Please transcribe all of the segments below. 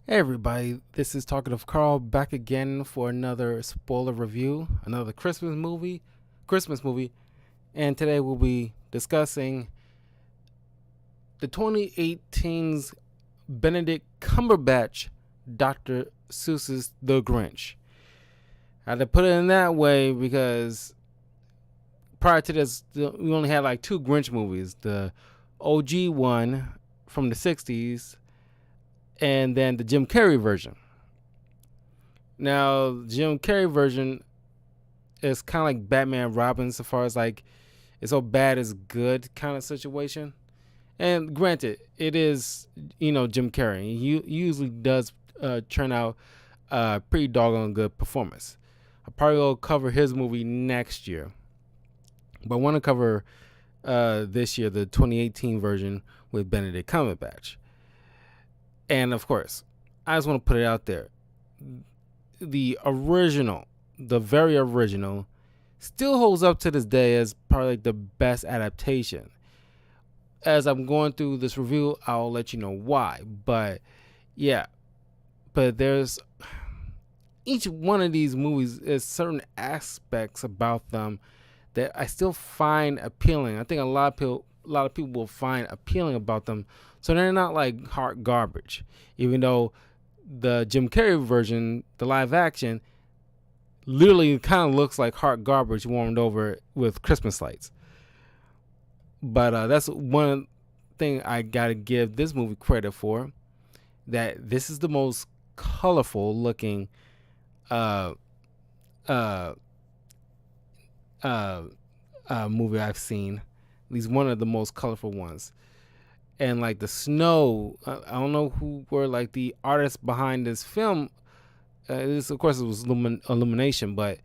Hey everybody, this is Talkative Carl back again for another spoiler review, another Christmas movie, and today we'll be discussing the 2018's Benedict Cumberbatch Dr. Seuss's The Grinch. I had to put it in that way because prior to this, we only had like two Grinch movies, the OG one from the 60s and then the Jim Carrey version. Now, the Jim Carrey version is kind of like Batman Robin, so far as like it's so bad it's good kind of situation. And granted, it is Jim Carrey. He usually does turn out a pretty doggone good performance. I'll probably will cover his movie next year, but I want to cover this year the 2018 version with Benedict Cumberbatch. And of course, I just want to put it out there. The very original, still holds up to this day as probably like the best adaptation. As I'm going through this review, I'll let you know why. But yeah, there's each one of these movies is certain aspects about them that I still find appealing. I think a lot of people will find appealing about them. So they're not like hot garbage, even though the Jim Carrey version, the live action, literally kind of looks like hot garbage warmed over with Christmas lights. But that's one thing I gotta give this movie credit for. That this is the most colorful looking movie I've seen. At least one of the most colorful ones. And like the snow, I don't know who were like the artists behind this film. Of course, it was Illumination, but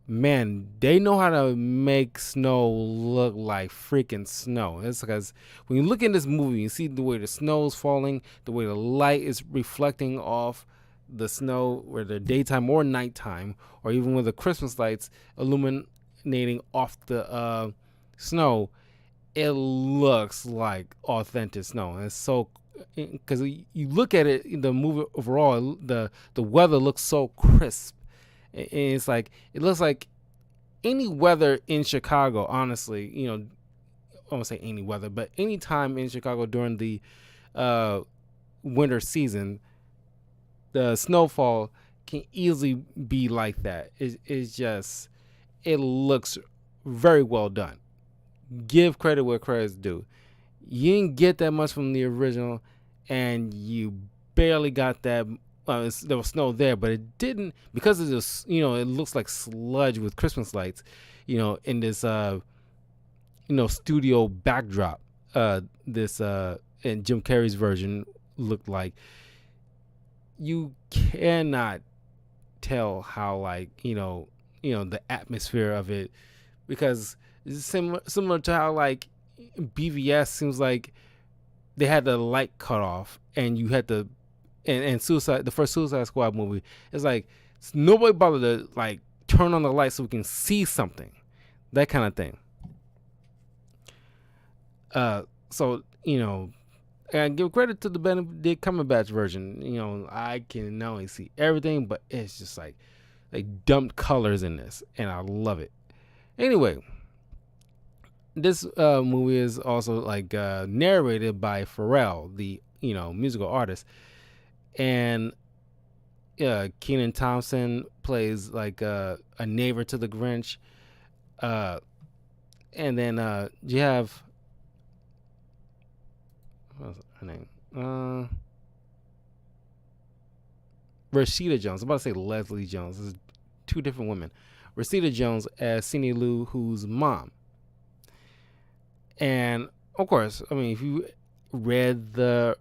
man, they know how to make snow look like freaking snow. It's because when you look in this movie, you see the way the snow is falling, the way the light is reflecting off the snow, whether daytime or nighttime, or even with the Christmas lights illuminating off the snow. It looks like authentic snow. And it's so, because you look at it, the movie overall, the weather looks so crisp. And it's like, it looks like any weather in Chicago, honestly, I won't say any weather, but any time in Chicago during the winter season, the snowfall can easily be like that. It's just, it looks very well done. Give credit where credit's due. You didn't get that much from the original, and you barely got that. There was snow there, but it didn't, because of this. It looks like sludge with Christmas lights. In this studio backdrop. This in Jim Carrey's version looked like. You cannot tell how the atmosphere of it, because it's similar to how like BVS seems like they had the light cut off, and you had to, and the first Suicide Squad movie, it's like nobody bothered to like turn on the light so we can see something, that kind of thing. So and give credit to the Benedict Cumberbatch version. I can not only see everything, but it's just like they dumped colors in this, and I love it. Anyway, this movie is also like narrated by Pharrell, the musical artist, and Kenan Thompson plays like a neighbor to the Grinch, and then you have, what's her name? Rashida Jones. I'm about to say Leslie Jones. This is two different women. Rashida Jones as Cindy Lou, who's mom. And of course, I mean, if you read the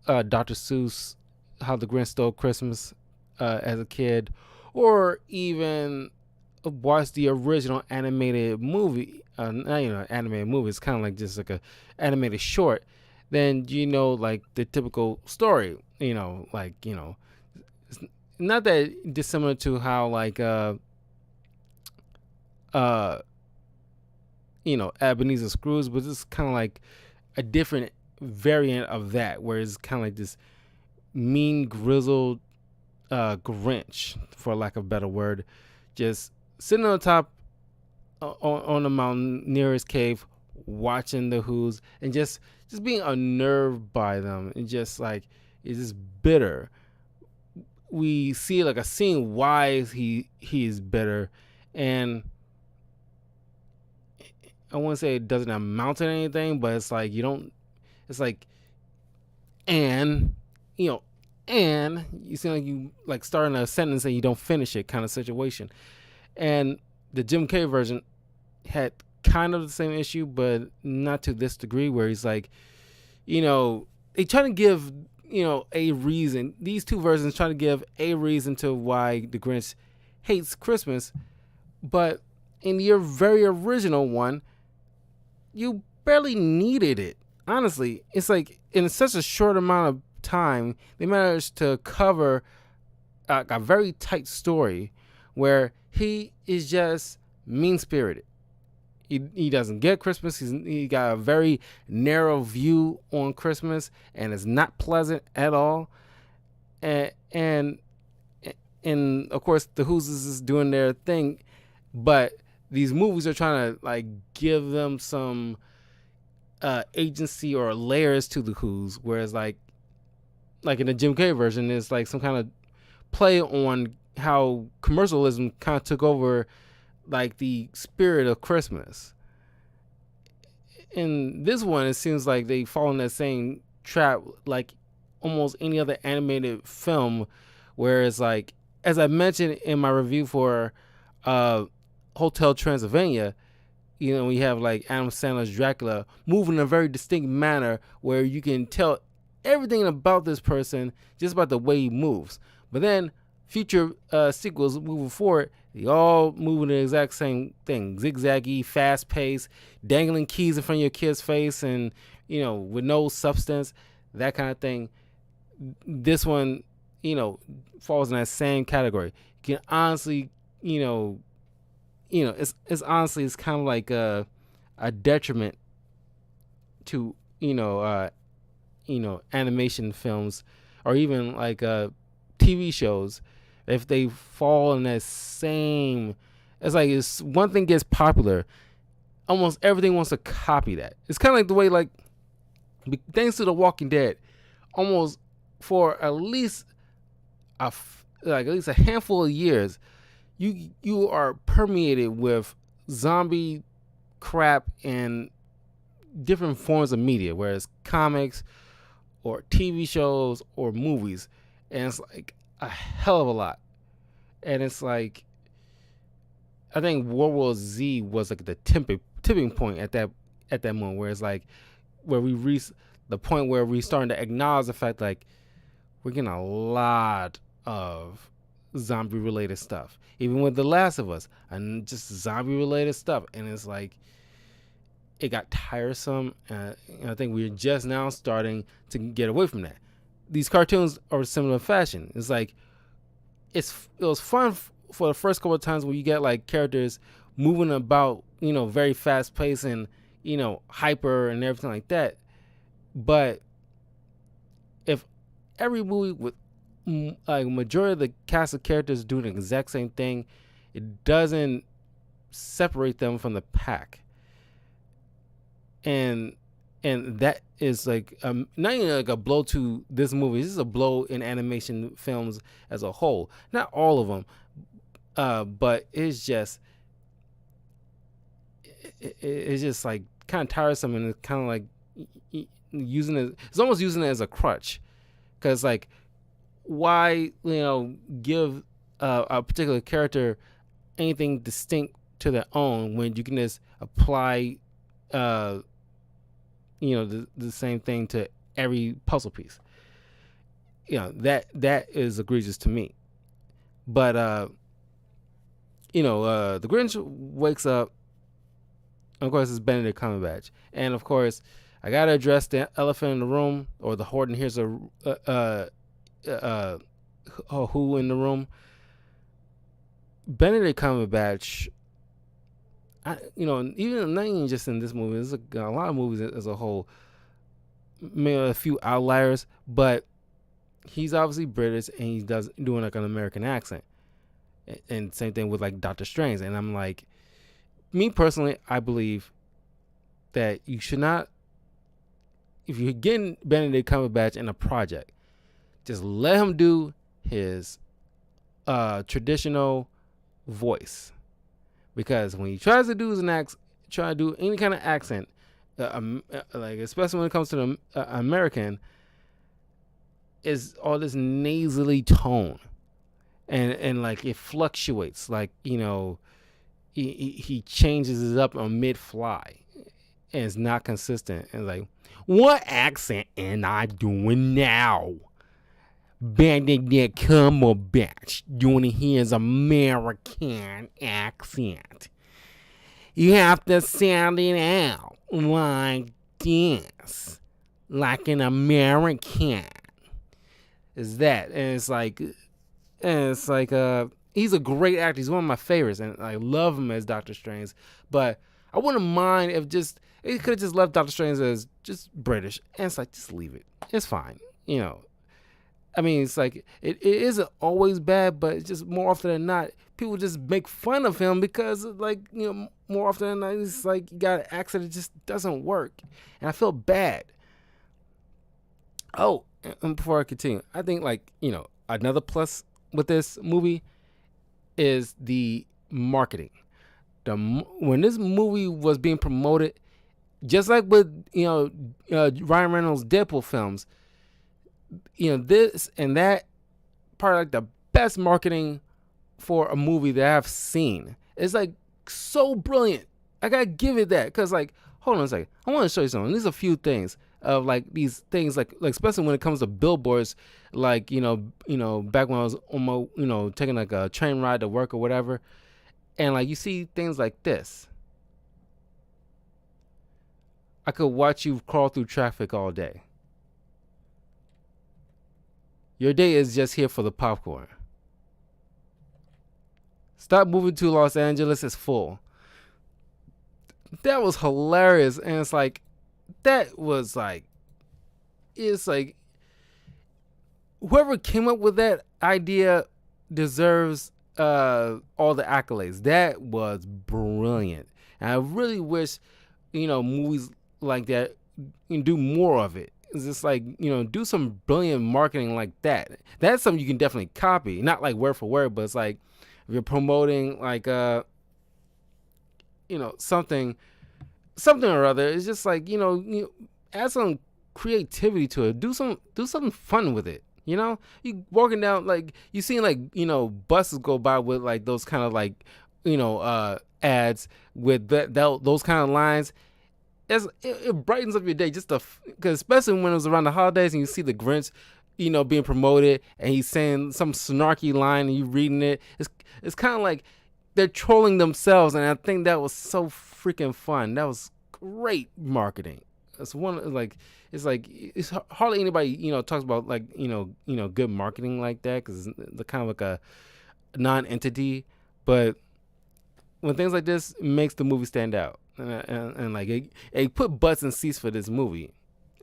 Dr. Seuss, How the Grinch Stole Christmas as a kid, or even watched the original animated movie, animated movie, it's kind of like just like a animated short, then like the typical story, it's not that dissimilar to how like Ebenezer Scrooge, but it's kind of like a different variant of that, where it's kind of like this mean, grizzled Grinch, for lack of a better word, just sitting on the top on the mountain near his cave, watching the Who's, and just being unnerved by them, and just like it's just bitter. We see like a scene why he is bitter, and I wouldn't say it doesn't amount to anything, but it's like you don't. It's like, and you know, and you seem like you like starting a sentence and you don't finish it kind of situation. And the Jim Carrey version had kind of the same issue, but not to this degree, where he's like, they try to give a reason. These two versions try to give a reason to why the Grinch hates Christmas, but in your very original one, you barely needed it. Honestly, it's like in such a short amount of time, they managed to cover a very tight story where he is just mean-spirited. He doesn't get Christmas. He got a very narrow view on Christmas, and it's not pleasant at all. And of course, the Who's is doing their thing, but these movies are trying to like give them some agency or layers to the Who's, whereas like in the Jim Carrey version, it's like some kind of play on how commercialism kind of took over like the spirit of Christmas. In this one, it seems like they fall in that same trap like almost any other animated film, where it's like, as I mentioned in my review for Hotel Transylvania, we have like Adam Sandler's Dracula move in a very distinct manner where you can tell everything about this person just about the way he moves. But then future sequels moving forward, they all move in the exact same thing: zigzaggy, fast paced, dangling keys in front of your kid's face, and with no substance, that kind of thing. This one, falls in that same category. You can honestly, it's honestly, it's kind of like a detriment to animation films, or even like TV shows, if they fall in that same. It's like, it's one thing gets popular, almost everything wants to copy that. It's kind of like the way, like, thanks to The Walking Dead, almost for at least a handful of years, you are permeated with zombie crap and different forms of media, whether it's comics or TV shows or movies, and it's like a hell of a lot. And it's like, I think World War Z was like the tipping point at that moment, where it's like where we reach the point where we starting to acknowledge the fact like we're getting a lot of zombie related stuff, even with The Last of Us, and just zombie related stuff. And it's like, it got tiresome, and I think we're just now starting to get away from that. These cartoons are similar fashion. It's like, it was fun for the first couple of times where you get like characters moving about, very fast paced and hyper and everything like that. But if every movie with like majority of the cast of characters doing the exact same thing, it doesn't separate them from the pack. And that is like not even like a blow to this movie. This is a blow in animation films as a whole. Not all of them, but it's just like kind of tiresome, and it's kind of like using it. It's almost using it as a crutch, because like, why give a particular character anything distinct to their own when you can just apply the same thing to every puzzle piece. That is egregious to me. But the Grinch Wakes Up, of course, is Benedict Cumberbatch, and of course, I gotta address the elephant in the room, or the Horton hears a who in the room. Benedict Cumberbatch, even not even just in this movie, there's a lot of movies as a whole, maybe a few outliers, but he's obviously British and he does doing like an American accent. And same thing with like Doctor Strange. And I'm like, me personally, I believe that you should not, if you're getting Benedict Cumberbatch in a project, just let him do his traditional voice. Because when he tries to do try to do any kind of accent, like especially when it comes to the American, is all this nasally tone, and like it fluctuates. Like he changes it up on mid-fly, and it's not consistent. And like, what accent am I doing now? Benedict Cumberbatch doing his American accent. You have to sound it out like this, like an American. Is that? And it's like, he's a great actor. He's one of my favorites, and I love him as Doctor Strange. But I wouldn't mind if it could have just left Doctor Strange as just British, and it's like, just leave it. It's fine, I mean, it's like it isn't always bad, but it's just more often than not, people just make fun of him because, like, more often than not, it's like you got an accent that just doesn't work, and I feel bad. Oh, and before I continue, I think another plus with this movie is the marketing. When this movie was being promoted, just like with Ryan Reynolds' Deadpool films. This and that part like the best marketing for a movie that I've seen. It's like so brilliant. I gotta give it that, because like, hold on a second, I want to show you something. There's a few things of like these things like especially when it comes to billboards, like back when I was almost taking like a train ride to work or whatever, and like you see things like this. I could watch you crawl through traffic all day. Your day is just here for the popcorn. Stop moving to Los Angeles, it's full. That was hilarious. And it's like, whoever came up with that idea deserves all the accolades. That was brilliant. And I really wish, movies like that, do more of it. It's just like, do some brilliant marketing like that. That's something you can definitely copy. Not like word for word, but it's like if you're promoting like something or other, it's just like, add some creativity to it. Do something fun with it. You walking down, like you seen like, buses go by with like those kind of like, ads with those kind of lines. It brightens up your day because especially when it was around the holidays and you see the Grinch, being promoted and he's saying some snarky line and you reading it. It's kind of like they're trolling themselves, and I think that was so freaking fun. That was great marketing. It's it's hardly anybody talks about like good marketing like that, because it's kind of like a non-entity, but when things like this makes the movie stand out. And like it put butts in seats for this movie.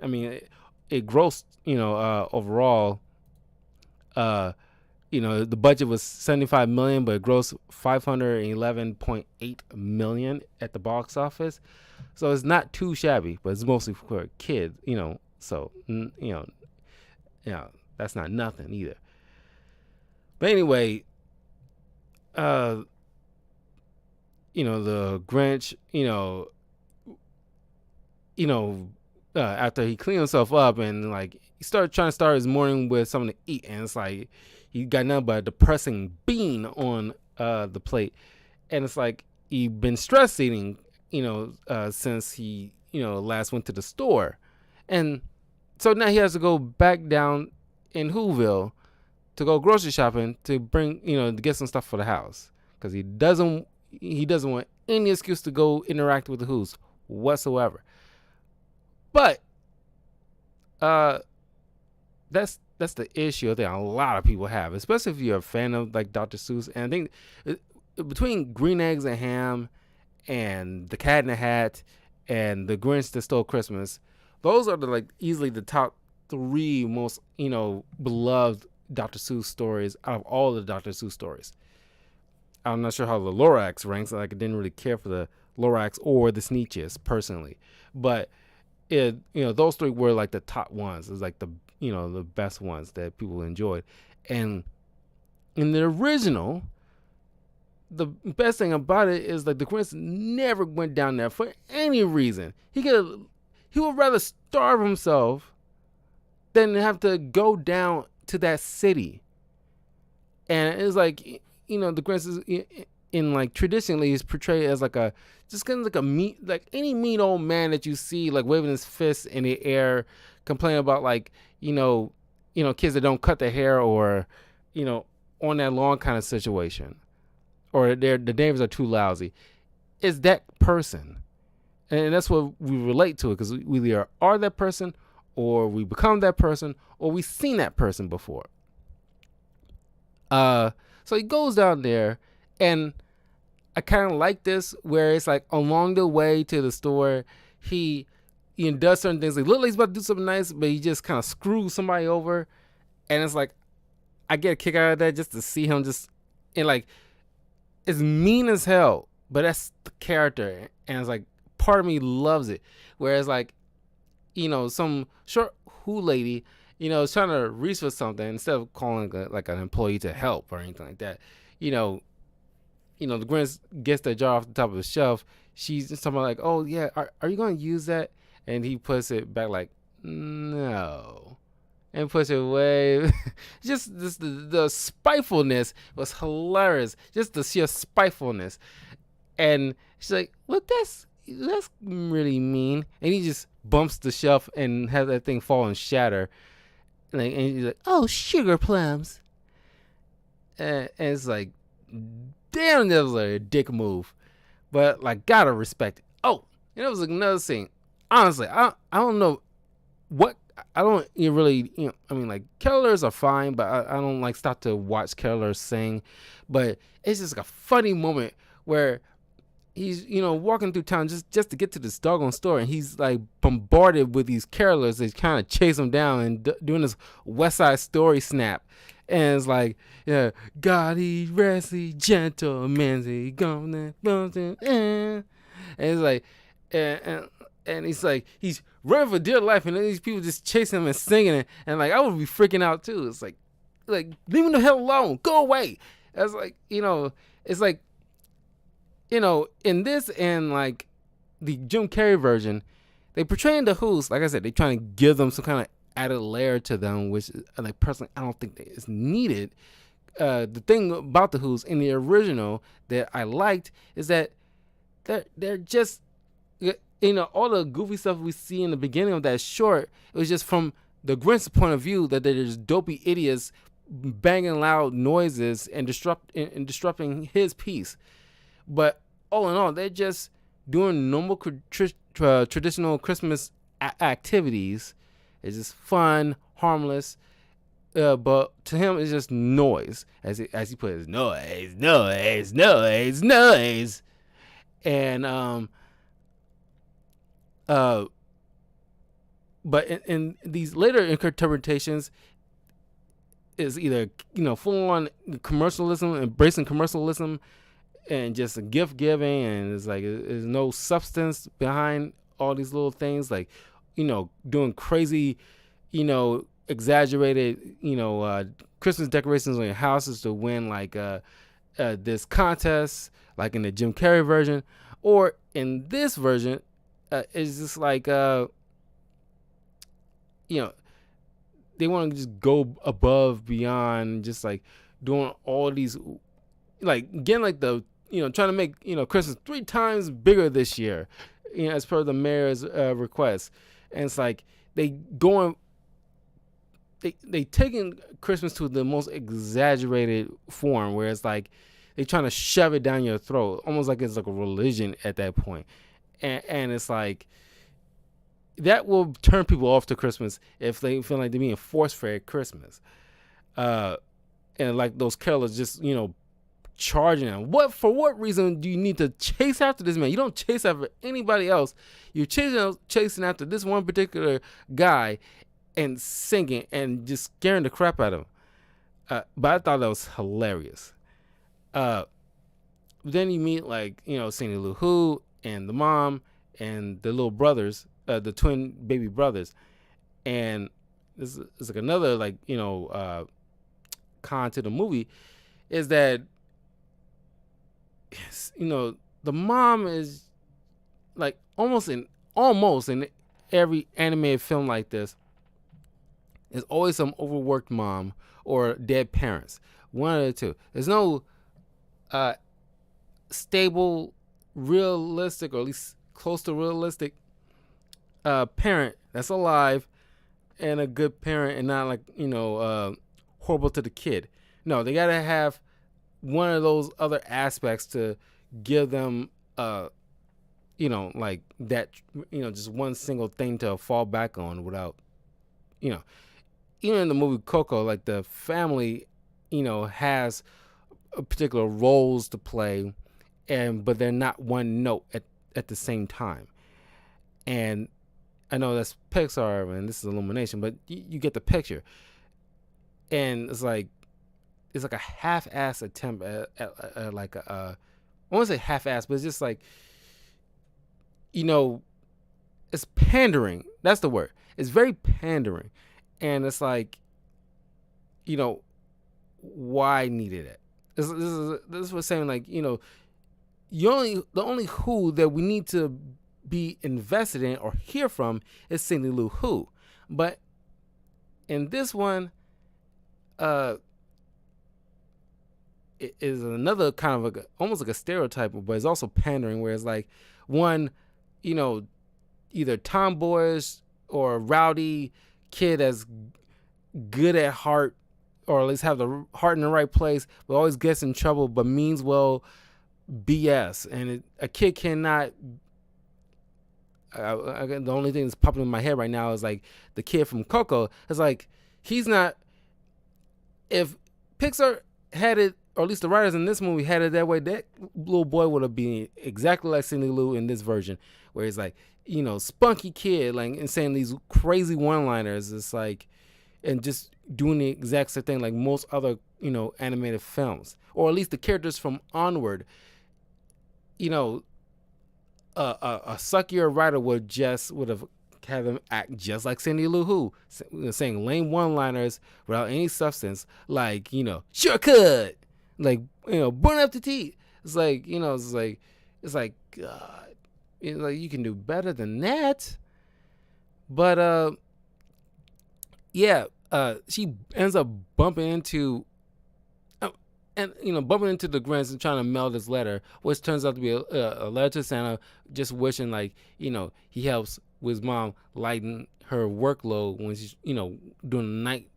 I mean, it grossed, overall, the budget was $75 million, but it grossed $511.8 million at the box office. So it's not too shabby, but it's mostly for kids, so, that's not nothing either. But anyway, the Grinch, after he cleaned himself up and like he started trying to start his morning with something to eat, and it's like he got nothing but a depressing bean on the plate, and it's like he been stress eating, since he last went to the store, and so now he has to go back down in Whoville to go grocery shopping to bring to get some stuff for the house, because he doesn't want any excuse to go interact with the Who's whatsoever. But that's the issue I think a lot of people have, especially if you're a fan of like Dr. Seuss. And I think between Green Eggs and Ham and The Cat in the Hat and The Grinch That Stole Christmas, those are easily the top three most, beloved Dr. Seuss stories out of all the Dr. Seuss stories. I'm not sure how the Lorax ranks. Like, I didn't really care for the Lorax or the Sneetches personally, but those three were like the top ones. It was like the best ones that people enjoyed. And in the original, the best thing about it is like the Grinch never went down there for any reason. He would rather starve himself than have to go down to that city. And it's like, the Grinch is in like traditionally is portrayed as like just kind of like a mean, like any mean old man that you see like waving his fists in the air, complaining about like kids that don't cut their hair or on that lawn kind of situation, or the neighbors are too lousy. It's that person, and that's what we relate to it, because we either are that person, or we become that person, or we've seen that person before. So he goes down there, and I kind of like this, where it's like along the way to the store, he does certain things. Like, look like he's about to do something nice, but he just kind of screws somebody over, and it's like, I get a kick out of that just to see him and like, it's mean as hell, but that's the character, and it's like part of me loves it. Whereas like, some short who lady, is trying to reach for something, instead of calling like an employee to help or anything like that, the Grinch gets the jar off the top of the shelf. She's just talking about like, oh yeah, are you going to use that? And he puts it back like, no, and puts it away. Just the spitefulness was hilarious. Just the sheer spitefulness. And she's like, well, that's really mean. And he just bumps the shelf and has that thing fall and shatter. And he's like, oh, sugar plums. And it's like, damn, that was like a dick move. But like, gotta respect it. Oh, and it was another thing. Honestly, I don't know what, I don't really, I mean, like, carolers are fine, but I don't like stop to watch carolers sing. But it's just like a funny moment where he's, walking through town just to get to this doggone store, and he's like bombarded with these carolers that kind of chase him down and doing this West Side Story snap. And it's like, yeah, God, he rest, he gentle, man's he gone, and it's like, and he's like, he's running for dear life, and then these people just chasing him and singing it, and like, I would be freaking out too. It's like leave him the hell alone, go away. That's like, it's like, in this and like the Jim Carrey version, they portraying the Who's, like I said, they trying to give them some kind of added layer to them, which like personally I don't think that is needed. The thing about the Who's in the original that I liked is that they're just, all the goofy stuff we see in the beginning of that short, it was just from the Grinch's point of view, that they're just dopey idiots banging loud noises and disrupting his peace. But all in all, they're just doing normal traditional Christmas activities. It's just fun, harmless, but to him it's just noise, as he put it, noise. And but in these later interpretations, is either full on commercialism, embracing commercialism, and just a gift giving, and it's like there's no substance behind all these little things, like doing crazy, exaggerated, Christmas decorations on your houses to win like this contest, like in the Jim Carrey version, or in this version, it's just like they want to just go above beyond, just like doing all these, like getting like the trying to make Christmas 3 times bigger this year, as per the mayor's request. And it's like they taking Christmas to the most exaggerated form, where it's like they trying to shove it down your throat, almost like it's like a religion at that point. And it's like, that will turn people off to Christmas if they feel like they're being force-fed at Christmas. And like those carolers just, charging them. For what reason do you need to chase after this man? You don't chase after anybody else. You're chasing after this one particular guy, and singing and just scaring the crap out of him. But I thought that was hilarious. Then you meet like Cindy Lou Who and the mom and the little brothers, the twin baby brothers, and this is like another like con to the movie is that the mom is like almost in every animated film like this is always some overworked mom or dead parents. One of the two. There's no stable, realistic, or at least close to realistic parent that's alive and a good parent and not like horrible to the kid. No, they gotta have one of those other aspects to give them like that, just one single thing to fall back on without, even in the movie Coco, like the family, has a particular roles to play, but they're not one note at the same time. And I know that's Pixar and this is Illumination, but you get the picture. And it's like a half-ass attempt at like I won't say half-ass, but it's just like, it's pandering. That's the word. It's very pandering. And it's like, why needed it? This is what saying, like, the only Who that we need to be invested in or hear from is Cindy Lou Who. But in this one, it is another kind of like almost like a stereotype, but it's also pandering, where it's like one, either tomboyish or rowdy kid that's good at heart, or at least have the heart in the right place, but always gets in trouble, but means well BS. And a kid cannot, the only thing that's popping in my head right now is like the kid from Coco. It's like, he's not, if Pixar had it, or at least the writers in this movie had it that way, that little boy would have been exactly like Cindy Lou in this version, where he's like, spunky kid, like, and saying these crazy one-liners. It's like, and just doing the exact same thing like most other, animated films, or at least the characters from Onward. A suckier writer would have had them act just like Cindy Lou Who, saying lame one-liners without any substance, like, sure could, like, burn up the teeth. It's like, God, like, you can do better than that. But she ends up bumping into the Grinch and trying to mail this letter, which turns out to be a letter to Santa, just wishing, like, he helps with his mom lighten her workload when she's doing the night,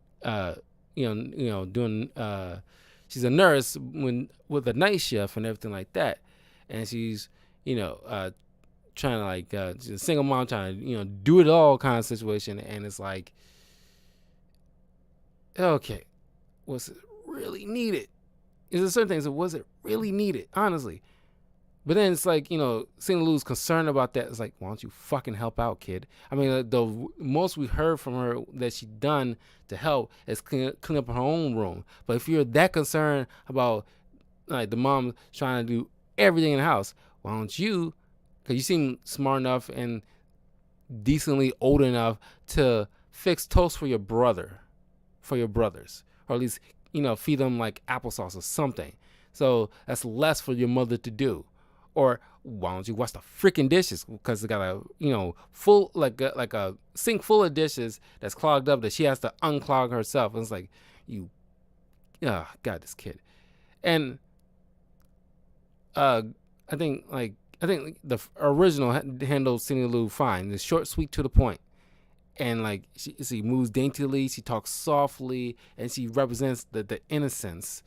she's a nurse with a night shift and everything like that, and she's trying to, like, she's a single mom trying to do it all kind of situation. And it's like, okay, was it really needed? Is there certain things that was it really needed, honestly? But then it's like, Cindy Lou's concerned about that. It's like, why don't you fucking help out, kid? I mean, the most we heard from her that she done to help is clean up her own room. But if you're that concerned about, like, the mom trying to do everything in the house, why don't you? Because you seem smart enough and decently old enough to fix toast for your brothers, or at least, feed them like applesauce or something. So that's less for your mother to do. Or why don't you wash the freaking dishes? Because it's got a full like a sink full of dishes that's clogged up that she has to unclog herself. And it's like, God, this kid. And I think the original handles Cindy Lou fine. It's short, sweet, to the point. And like she moves daintily, she talks softly, and she represents the innocence.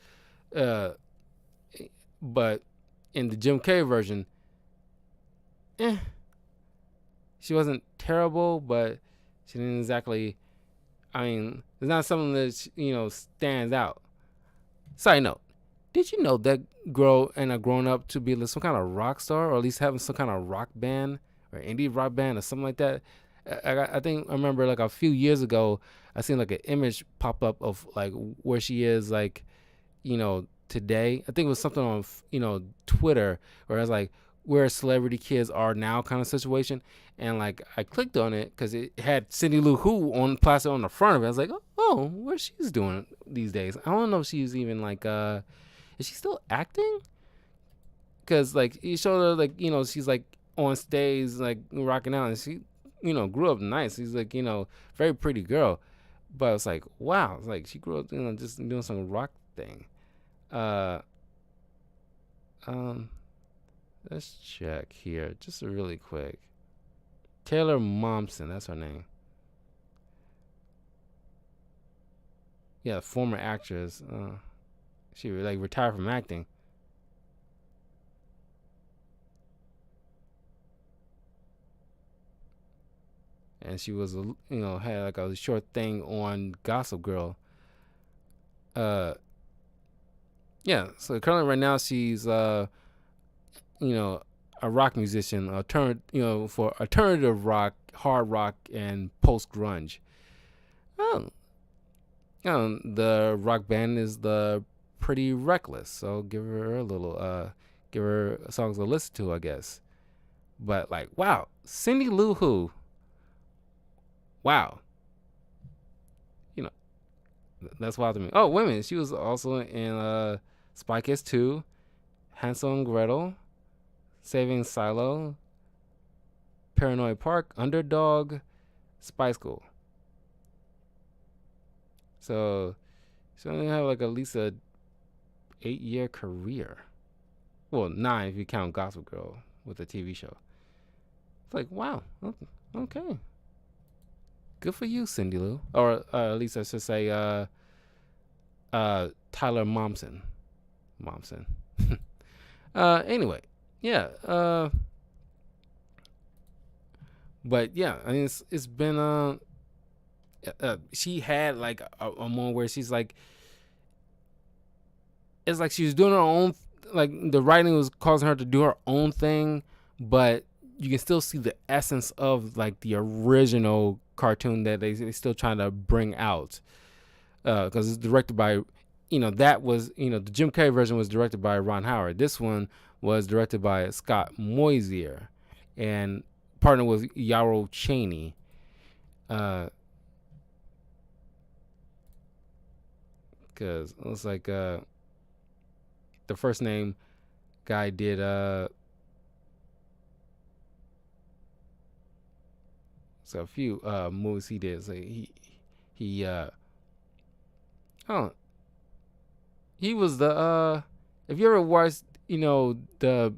But in the Jim Carrey version, she wasn't terrible, but she didn't exactly. I mean, it's not something that stands out. Side note: did you know that girl ended up growing up to be some kind of rock star, or at least having some kind of rock band or indie rock band or something like that? I think I remember like a few years ago, I seen like an image pop up of like where she is like, today. I think it was something on Twitter where I was like where celebrity kids are now kind of situation, and like I clicked on it because it had Cindy Lou Who on plastered on the front of it. I was like, oh, what she's doing these days. I don't know if she's even like is she still acting? Because like you showed her like she's like on stage like rocking out, and she grew up nice. She's like very pretty girl, but it's like wow, it's like she grew up just doing some rock thing. Uh, um, let's check here just really quick. Taylor Momsen, that's her name. Yeah, former actress. She like retired from acting. And she was had like a short thing on Gossip Girl. Uh, yeah. So currently, right now, she's a rock musician, for alternative rock, hard rock, and post grunge. Oh, the rock band is the Pretty Reckless, so give her a little, give her songs to listen to, I guess. But like, wow, Cindy Lou Who. Wow, you know that's wild to me. Oh, wait a minute, she was also in Spy Kids 2, Hansel and Gretel, Saving Silo, Paranoid Park, Underdog, Spy School. So she only have like at least a 8-year career. Well, 9 if you count Gossip Girl with the TV show. It's like wow, okay, good for you, Cindy Lou, or at least I should say Tyler Momsen. Anyway, yeah. But yeah, I mean it's been she had like a moment where she's like, it's like she was doing her own, like the writing was causing her to do her own thing, but you can still see the essence of like the original cartoon that they still trying to bring out, because it's directed by, that was, the Jim Carrey version was directed by Ron Howard. This one was directed by Scott Moisier and partnered with Yarrow Cheney. Because it was like the first name guy did so a few movies he did. So he oh, he was the if you ever watched the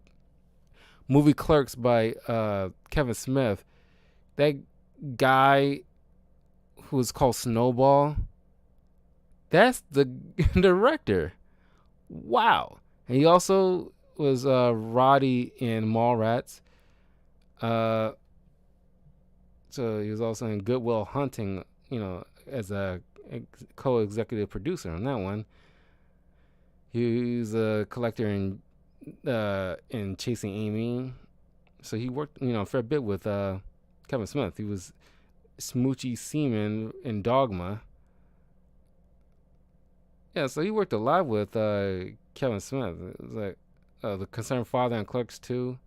movie Clerks by Kevin Smith, that guy who was called Snowball, that's the director. Wow. And he also was Roddy in Mallrats. So he was also in Good Will Hunting, as a co-executive producer on that one. He was a collector in Chasing Amy. So he worked, a fair bit with Kevin Smith. He was Smoochie Seaman in Dogma. Yeah, so he worked a lot with Kevin Smith. It was like The Concerned Father and Clerks 2.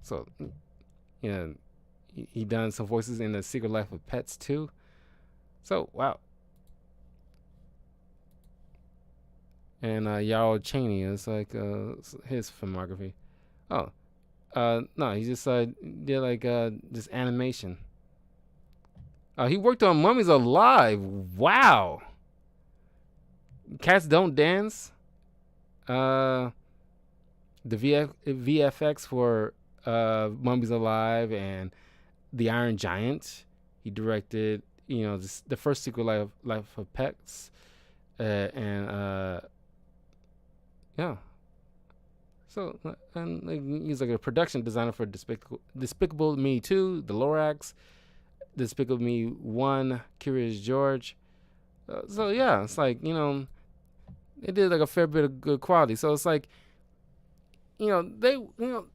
So, he done some voices in The Secret Life of Pets too. So, wow. And Yarrow Cheney is like his filmography. Oh, no, he just did like this animation. He worked on Mummies Alive. Wow. Cats Don't Dance. The VFX for Mummies Alive and The Iron Giant. He directed, the first sequel, Life of Pets, and yeah. So, and like, he's like a production designer for Despicable Me 2, The Lorax, Despicable Me 1, Curious George. So yeah, it's like, They did like a fair bit of good quality. So it's like, they,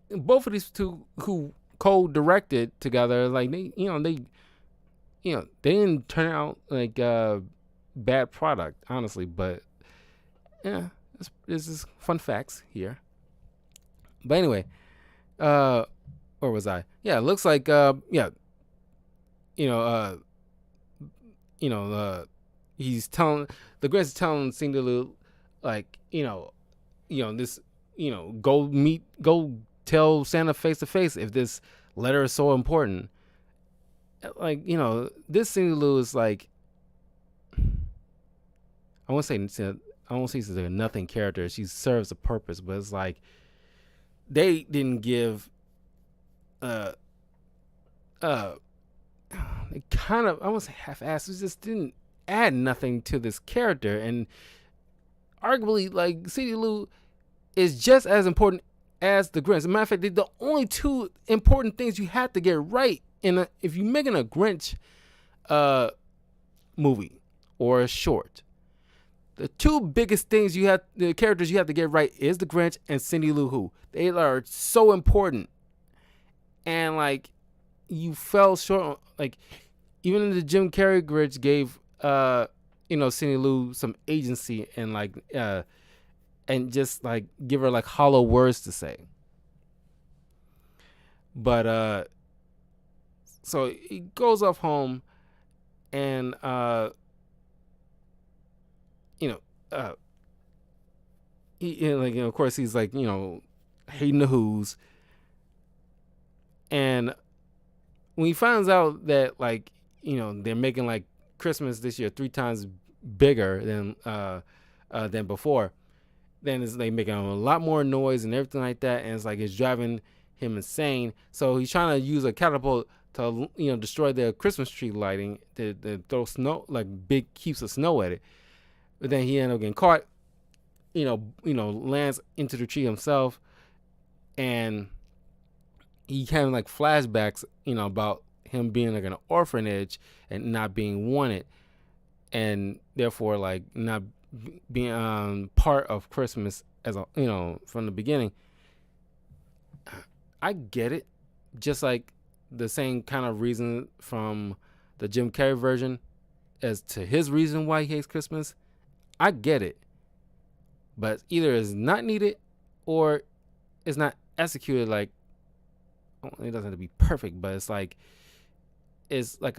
both of these two who co-directed together, like they didn't turn out like a bad product, honestly. But yeah, this is fun facts here. But anyway, where was I? Yeah, it looks like you know, uh, he's telling the Grinch is telling Cindy Lou, like, this, go tell Santa face to face if this letter is so important. Like, this Cindy Lou is like, I won't say she's a nothing character. She serves a purpose, but it's like they didn't give they kind of, I won't say half-assed, it just didn't add nothing to this character. And arguably, like, Cindy Lou is just as important as the Grinch. As a matter of fact, they're the only two important things you have to get right if you're making a Grinch movie or a short. The two biggest things the characters you have to get right is the Grinch and Cindy Lou Who. They are so important. And like, you fell short, like, even in the Jim Carrey Grinch gave Cindy Lou some agency and like and just like give her like hollow words to say. But so he goes off home and of course he's like, hating the Who's. And when he finds out that, like, they're making like Christmas this year 3 times bigger than before, then it's like making a lot more noise and everything like that, and it's like it's driving him insane. So he's trying to use a catapult to destroy the Christmas tree lighting, to throw snow, like big heaps of snow at it. But then he ended up getting caught. Lands into the tree himself, and he kind of like flashbacks, about him being like an orphanage and not being wanted, and therefore like not being part of Christmas as a from the beginning. I get it, just like the same kind of reason from the Jim Carrey version as to his reason why he hates Christmas. I get it, but either it's not needed or it's not executed. Like, it doesn't have to be perfect, but it's like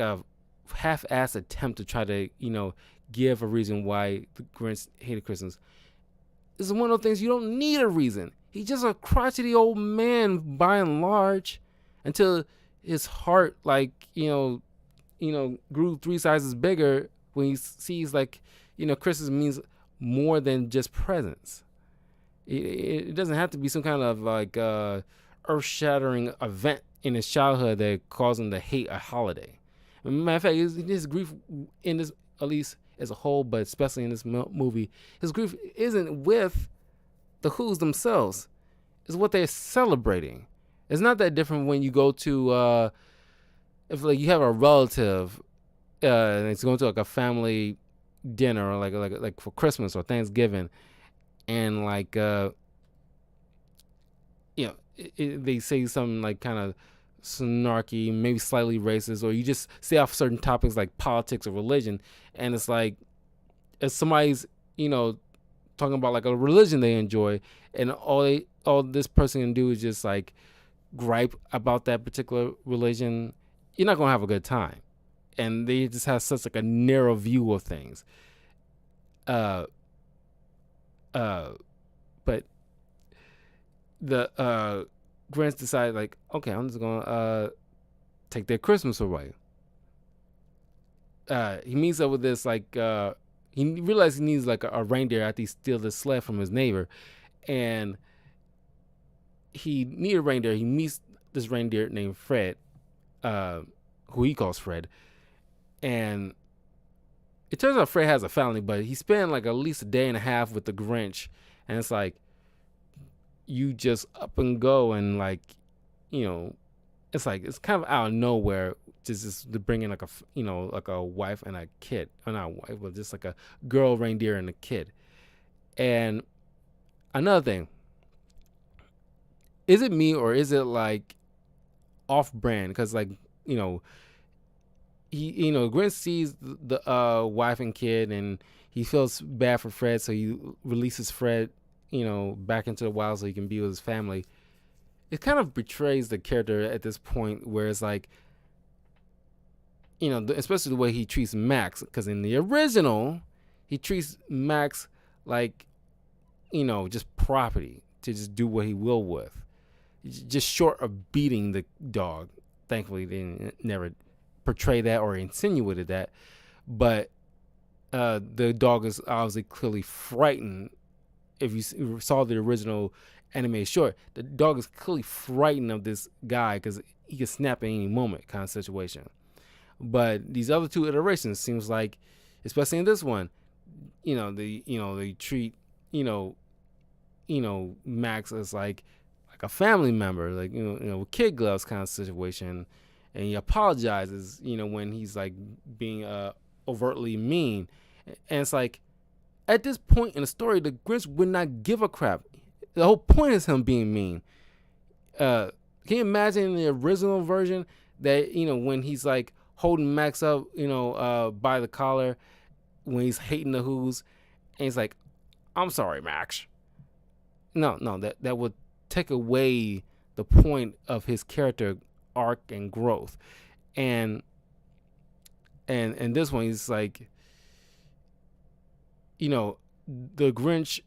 a half-assed attempt to try to give a reason why the Grinch hated Christmas. This is one of those things you don't need a reason. He's just a crotchety old man by and large, until his heart grew 3 sizes bigger when he sees Christmas means more than just presents. It doesn't have to be some kind of like earth-shattering event in his childhood that caused him to hate a holiday. Matter of fact, his grief in this, at least as a whole, but especially in this movie, his grief isn't with the Who's themselves. It's what they're celebrating. It's not that different when you go to if like you have a relative and it's going to like a family dinner or like for Christmas or Thanksgiving, and like they say something like kind of snarky, maybe slightly racist, or you just say off certain topics like politics or religion, and it's like if somebody's talking about like a religion they enjoy, and all this person can do is just like gripe about that particular religion, you're not gonna have a good time. And they just have such like a narrow view of things. But the Grinch decided like, okay, I'm just gonna take their Christmas away. He meets up with this he realizes he needs like a reindeer after he steals the sled from his neighbor, and he needs a reindeer. He meets this reindeer named Fred, who he calls Fred, and it turns out Fred has a felony, but he spent like at least a day and a half with the Grinch, and it's like, you just up and go, and like, it's like it's kind of out of nowhere, just to bring in like a wife and a kid, or not a wife, but just like a girl reindeer and a kid, And another thing, is it me or is it like off brand? Because like, you know, Grinch sees the wife and kid, and he feels bad for Fred, so he releases Fred, back into the wild so he can be with his family. It kind of betrays the character at this point, where it's like, especially the way he treats Max, because in the original, he treats Max like, just property to just do what he will with, just short of beating the dog. Thankfully, they never portray that or insinuated that, but the dog is obviously clearly frightened. If you saw the original animated short, the dog is clearly frightened of this guy because he can snap at any moment, kind of situation. But these other two iterations seems like, especially in this one, they treat Max as like a family member, like with kid gloves kind of situation, and he apologizes, when he's like being overtly mean, and it's like at this point in the story, the Grinch would not give a crap. The whole point is him being mean. Can you imagine in the original version that when he's like holding Max up, by the collar, when he's hating the Who's, and he's like, "I'm sorry, Max." No, that would take away the point of his character arc and growth. And this one, he's like, the Grinch,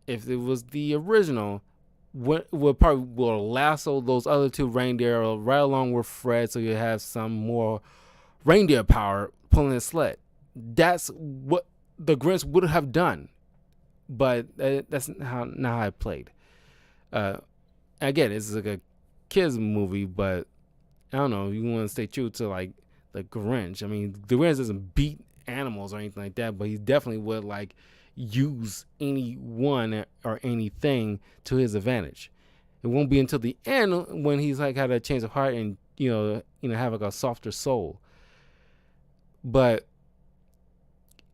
if it was the original, would probably will lasso those other two reindeer right along with Fred, so you have some more reindeer power pulling his sled. That's what the Grinch would have done, but that's not how I played. Again, it's like a kids movie, but I don't know. You want to stay true to like the Grinch. I mean, the Grinch doesn't beat animals or anything like that, but he definitely would like use anyone or anything to his advantage. It won't be until the end when he's like had a change of heart and have like a softer soul. But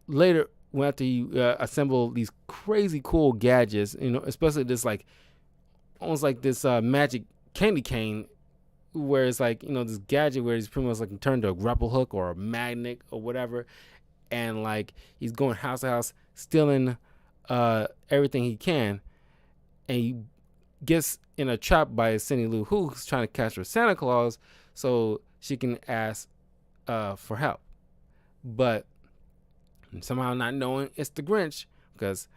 later, when after you assemble these crazy cool gadgets, especially this like almost like this magic candy cane, where it's like this gadget where he's pretty much like turned to a grapple hook or a magnet or whatever, and like he's going house to house stealing everything he can, and he gets in a trap by Cindy Lou, who's trying to catch her Santa Claus so she can ask for help, but somehow not knowing it's the Grinch, because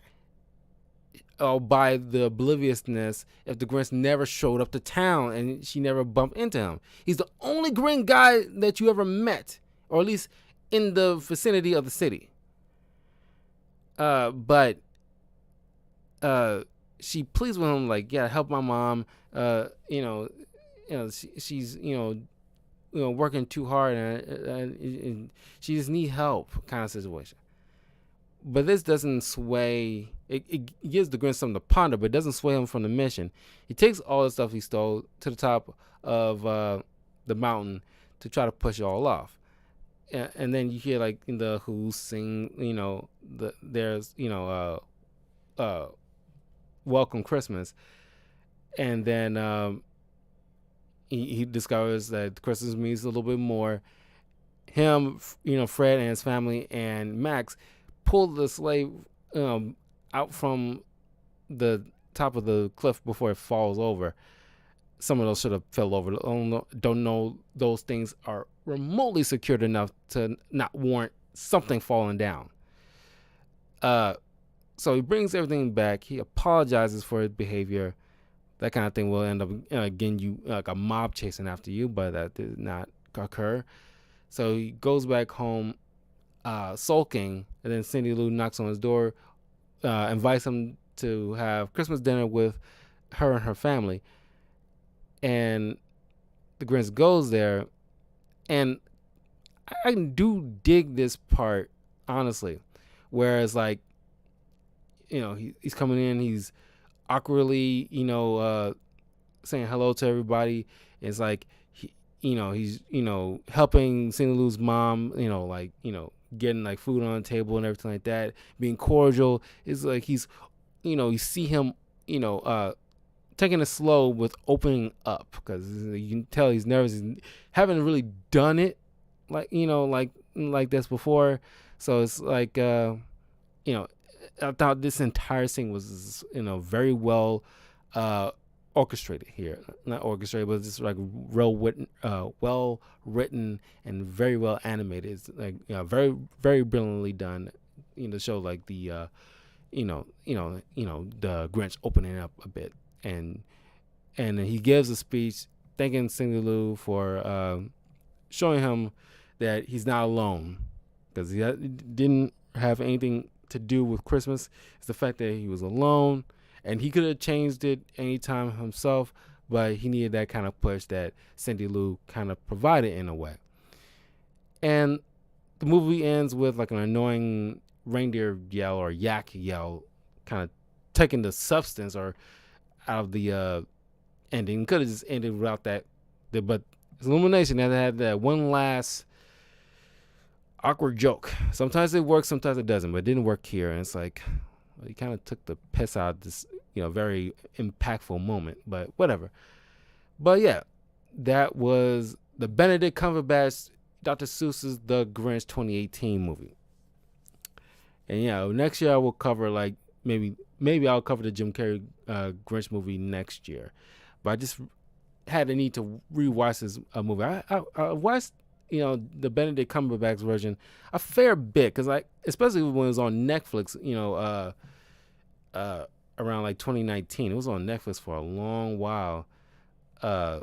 by the obliviousness, if the Grinch never showed up to town and she never bumped into him, he's the only Grinch guy that you ever met, or at least in the vicinity of the city. But she pleads with him like, yeah, help my mom. She's working too hard and she just need help, kind of situation. But this doesn't sway. It gives the Grinch something to ponder, but it doesn't sway him from the mission. He takes all the stuff he stole to the top of the mountain to try to push it all off. And then you hear like in the Who sing, there's Welcome Christmas, and then he discovers that Christmas means a little bit more. Him, Fred and his family and Max pull the sleigh out from the top of the cliff before it falls over. Some of those should have fell over. Don't know those things are remotely secured enough to not warrant something falling down. So he brings everything back. He apologizes for his behavior. That kind of thing will end up getting you like a mob chasing after you, but that did not occur. So he goes back home sulking, and then Cindy Lou knocks on his door, invites him to have Christmas dinner with her and her family. And the Grinch goes there, and I do dig this part, honestly, whereas like, he's coming in, he's awkwardly, saying hello to everybody. It's like, he's, helping Cindy Lou's mom, getting like food on the table and everything like that, being cordial. It's like he's you see him, taking it slow with opening up, because you can tell he's nervous. He haven't really done it like this before. So it's like, I thought this entire scene was, very well orchestrated here. Not orchestrated, but just like well written and very well animated. It's like, very, very brilliantly done. To show like the the Grinch opening up a bit, and then he gives a speech thanking Cindy Lou for showing him that he's not alone, because he didn't have anything to do with Christmas. It's the fact that he was alone, and he could have changed it anytime himself, but he needed that kind of push that Cindy Lou kind of provided in a way. And the movie ends with like an annoying reindeer yell or yak yell, kind of taking the substance or out of the ending. Could have just ended without that, but it's Illumination that had that one last awkward joke. Sometimes it works, sometimes it doesn't, but it didn't work here. And it's like, well, he kind of took the piss out of this, very impactful moment, but whatever. But yeah, that was the Benedict Cumberbatch, Dr. Seuss's The Grinch 2018 movie. And next year I will cover like maybe I'll cover the Jim Carrey Grinch movie next year. But I just had the need to rewatch this movie. I watched the Benedict Cumberbatch version a fair bit, because especially when it was on Netflix, around like 2019. It was on Netflix for a long while. But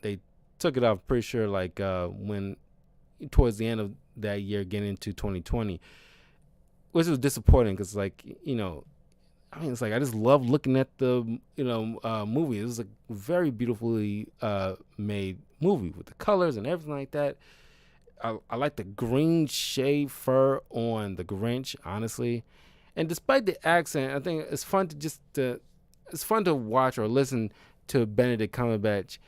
they took it off, pretty sure, like when towards the end of that year, getting into 2020, which was disappointing, because it's like I just love looking at the movie. It was a very beautifully made movie with the colors and everything like that. I like the green shade fur on the Grinch, honestly. And despite the accent, I think it's fun to watch or listen to Benedict Cumberbatch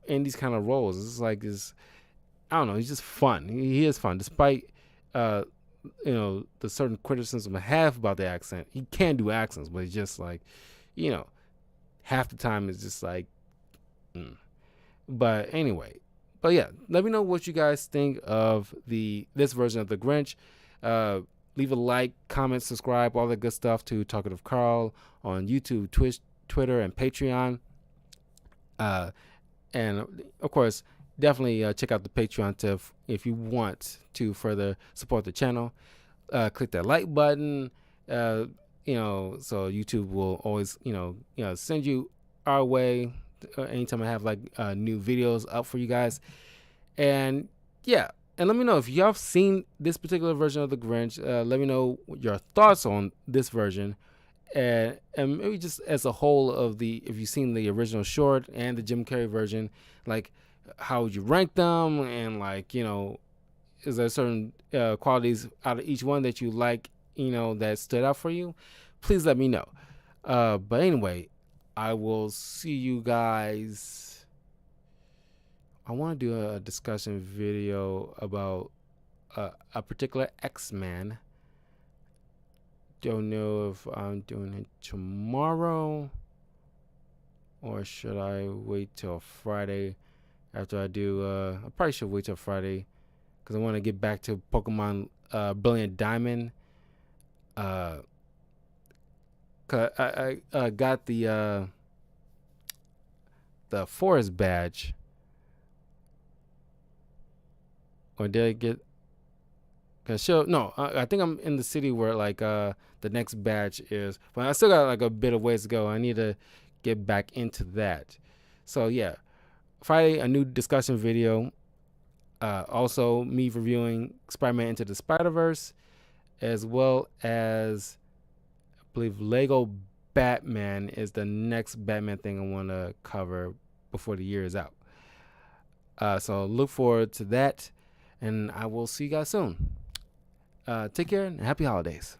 in these kind of roles. I don't know, he's just fun. He is fun, despite the certain criticism I have about the accent. He can do accents, but it's just like, half the time it's just like, But anyway, yeah, let me know what you guys think of this version of the Grinch. Leave a like, comment, subscribe, all that good stuff to Talkative Carl on YouTube, Twitch, Twitter, and Patreon. And of course, definitely check out the Patreon if you want to further support the channel. Click that like button, so YouTube will always, send you our way anytime I have like new videos up for you guys. And yeah, and let me know if y'all have seen this particular version of the Grinch. Let me know your thoughts on this version, and maybe just as a whole of if you've seen the original short and the Jim Carrey version, like how would you rank them, and like, is there certain qualities out of each one that you like, that stood out for you? Please let me know. But anyway, I will see you guys. I want to do a discussion video about a particular X-Men. Don't know if I'm doing it tomorrow, or should I wait till Friday after I do. I probably should wait till Friday, because I want to get back to Pokemon Brilliant Diamond. Cause I got the Forest badge. Or did I get? I think I'm in the city where like the next badge is. But I still got like a bit of ways to go. I need to get back into that. So yeah, Friday, a new discussion video. Also, me reviewing Spider-Man Into the Spider-Verse, as well as I believe Lego Batman is the next Batman thing I want to cover before the year is out. So look forward to that. And I will see you guys soon. Take care and happy holidays.